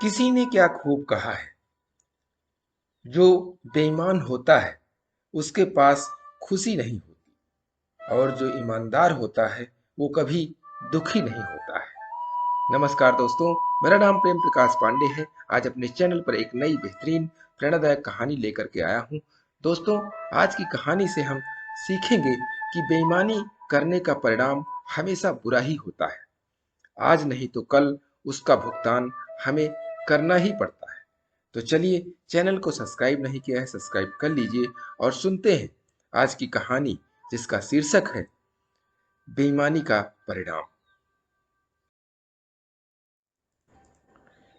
किसी ने क्या खूब कहा है, जो बेईमान होता है उसके पास खुशी नहीं होती, और जो ईमानदार होता है वो कभी दुखी नहीं होता है। नमस्कार दोस्तों, मेरा नाम प्रेम प्रकाश पांडे है। आज अपने चैनल पर एक नई बेहतरीन प्रेरणादायक कहानी लेकर के आया हूँ। दोस्तों, आज की कहानी से हम सीखेंगे कि बेईमानी करने का परिणाम हमेशा बुरा ही होता है। आज नहीं तो कल उसका भुगतान हमें करना ही पड़ता है। तो चलिए, चैनल को सब्सक्राइब नहीं किया है, सब्सक्राइब कर लीजिए और सुनते हैं आज की कहानी, जिसका शीर्षक है बेईमानी का परिणाम।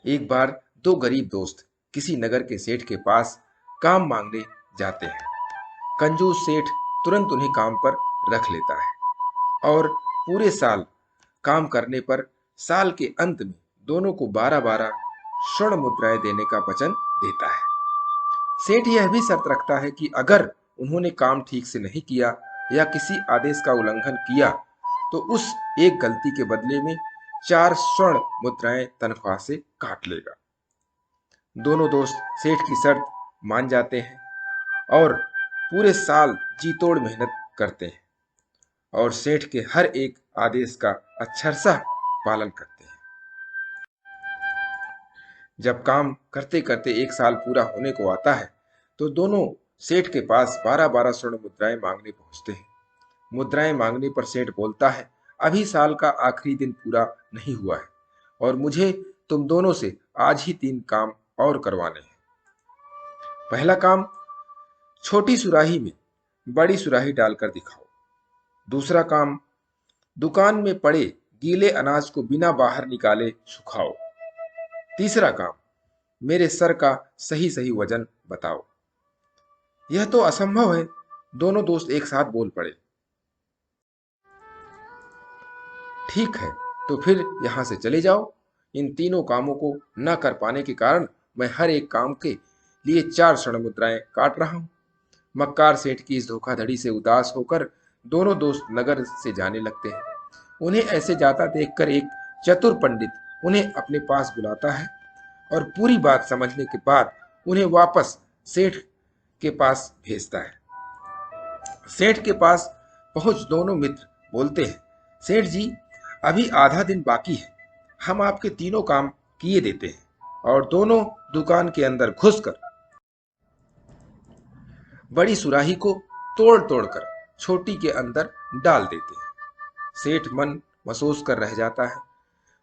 एक बार दो गरीब दोस्त किसी नगर के सेठ के पास काम मांगने जाते हैं। कंजूस सेठ तुरंत उन्हें काम पर रख लेता है और पूरे साल काम करने पर साल के अंत में दोनों को 12-12 स्वर्ण मुद्राएं देने का वचन देता है। सेठ यह भी शर्त रखता है कि अगर उन्होंने काम ठीक से नहीं किया या किसी आदेश का उल्लंघन किया तो उस एक गलती के बदले में 4 स्वर्ण मुद्राएं तनख्वाह से काट लेगा। दोनों दोस्त सेठ की शर्त मान जाते हैं और पूरे साल जी तोड़ मेहनत करते हैं और सेठ के हर एक आदेश का अक्षरशः पालन करते हैं। जब काम करते करते एक साल पूरा होने को आता है तो दोनों सेठ के पास 12-12 स्वर्ण मुद्राएं मांगने पहुंचते हैं। मुद्राएं मांगने पर सेठ बोलता है, अभी साल का आखिरी दिन पूरा नहीं हुआ है और मुझे तुम दोनों से आज ही 3 काम और करवाने हैं। पहला काम, छोटी सुराही में बड़ी सुराही डालकर दिखाओ। दूसरा काम, दुकान में पड़े गीले अनाज को बिना बाहर निकाले सुखाओ। तीसरा काम, मेरे सर का सही सही वजन बताओ। यह तो असंभव है, दोनों दोस्त एक साथ बोल पड़े। ठीक है, तो फिर यहां से चले जाओ। इन तीनों कामों को न कर पाने के कारण मैं हर एक काम के लिए 4 स्वर्ण मुद्राएं काट रहा हूं। मक्कार सेठ की इस धोखाधड़ी से उदास होकर दोनों दोस्त नगर से जाने लगते हैं। उन्हें ऐसे जाता देखकर एक चतुर पंडित उन्हें अपने पास बुलाता है और पूरी बात समझने के बाद उन्हें वापस सेठ के पास भेजता है। सेठ के पास पहुंच दोनों मित्र बोलते हैं, सेठ जी, अभी आधा दिन बाकी है, हम आपके तीनों काम किए देते हैं। और दोनों दुकान के अंदर घुसकर बड़ी सुराही को तोड़ तोड़कर छोटी के अंदर डाल देते हैं। सेठ मन महसूस कर रह जाता है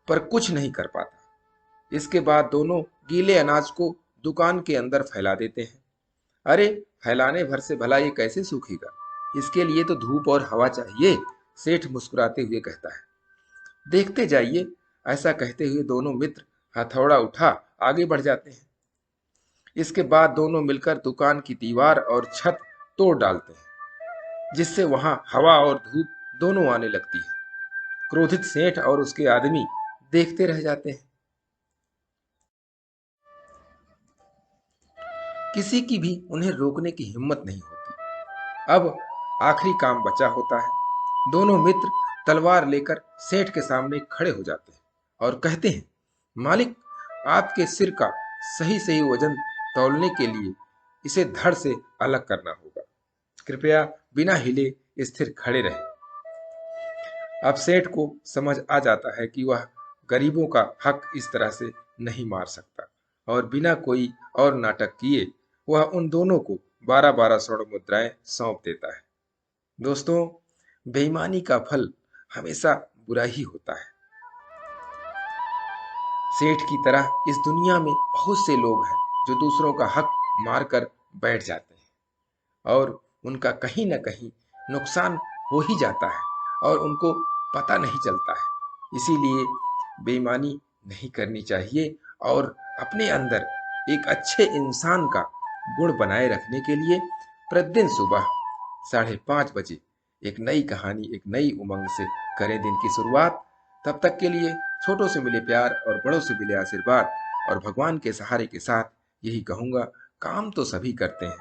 पर कुछ नहीं कर पाता। इसके बाद दोनों गीले अनाज को दुकान के अंदर फैला देते हैं। अरे, फैलाने भर से भला ये कैसे सूखेगा, इसके लिए तो धूप और हवा चाहिए, सेठ मुस्कुराते हुए कहता है। देखते जाइए, ऐसा कहते हुए दोनों मित्र हथौड़ा उठा आगे बढ़ जाते हैं। इसके बाद दोनों मिलकर दुकान की दीवार और छत तोड़ डालते हैं, जिससे वहां हवा और धूप दोनों आने लगती है। क्रोधित सेठ और उसके आदमी देखते रह जाते हैं। किसी की भी उन्हें रोकने की हिम्मत नहीं होती। अब आखिरी काम बचा होता है। दोनों मित्र तलवार लेकर सेठ के सामने खड़े हो जाते हैं और कहते हैं, मालिक, आपके सिर का सही सही वजन तौलने के लिए इसे धड़ से अलग करना होगा। कृपया बिना हिले स्थिर खड़े रहें। अब सेठ को समझ आ जाता है कि वह गरीबों का हक इस तरह से नहीं मार सकता और बिना कोई और नाटक किए वह उन दोनों को 12-12 स्वर्ण मुद्राएं सौंप देता है। दोस्तों, बेईमानी का फल हमेशा बुरा ही होता है। सेठ की तरह इस दुनिया में बहुत से लोग हैं जो दूसरों का हक मारकर बैठ जाते हैं और उनका कहीं ना कहीं नुकसान हो ही जाता है और उनको पता नहीं चलता है। इसीलिए बेईमानी नहीं करनी चाहिए और अपने अंदर एक अच्छे इंसान का गुण बनाए रखने के लिए प्रतिदिन सुबह 5:30 बजे एक नई कहानी, एक नई उमंग से करें दिन की शुरुआत। तब तक के लिए छोटों से मिले प्यार और बड़ों से मिले आशीर्वाद और भगवान के सहारे के साथ यही कहूंगा, काम तो सभी करते हैं,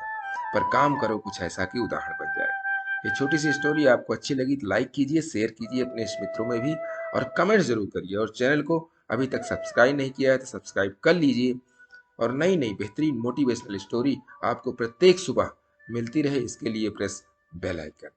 पर काम करो कुछ ऐसा कि उदाहरण बन जाए। ये छोटी सी स्टोरी आपको अच्छी लगी तो लाइक कीजिए, शेयर कीजिए अपने मित्रों में भी और कमेंट जरूर करिए और चैनल को अभी तक सब्सक्राइब नहीं किया है तो सब्सक्राइब कर लीजिए और नई नई बेहतरीन मोटिवेशनल स्टोरी आपको प्रत्येक सुबह मिलती रहे, इसके लिए प्रेस बेल आइकन।